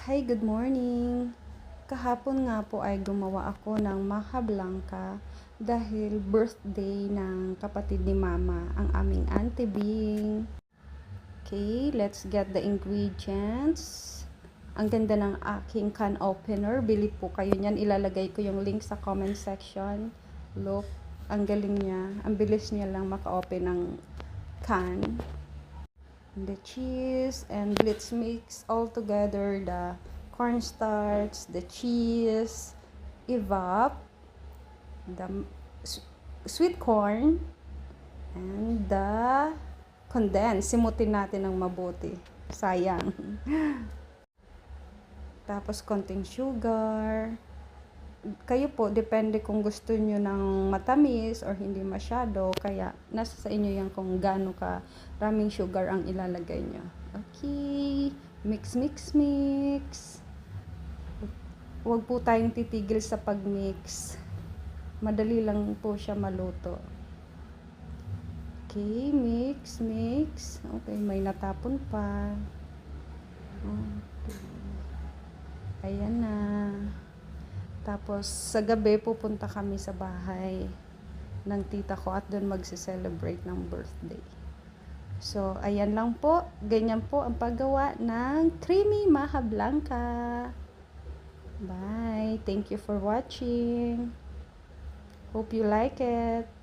Hi, good morning. Kahapon nga po ay gumawa ako ng maha blanca dahil birthday ng kapatid ni Mama, ang aming Auntie Bing. Okay, let's get the ingredients. Ang ganda ng aking can opener. Bili po kayo niyan. Ilalagay ko yung link sa comment section. Look, ang galing niya. Ang bilis niya lang maka-open ng can. The cheese, and let's mix all together the cornstarch, the cheese, evap, the sweet corn, and the condensed. Simutin natin ng mabuti. Sayang. Tapos konting sugar. Kayo po, depende kung gusto nyo ng matamis or hindi masyado. Kaya, nasa sa inyo yan kung gaano ka raming sugar ang ilalagay nyo. Okay. Mix, mix, mix. Huwag po tayong titigil sa pag-mix. Madali lang po siya maluto. Okay. Mix, mix. Okay. May natapon pa. Ayan na. Tapos, sa gabi, pupunta kami sa bahay ng tita ko at doon magse-celebrate ng birthday. So, ayan lang po. Ganyan po ang paggawa ng creamy maha blanca. Bye! Thank you for watching. Hope you like it.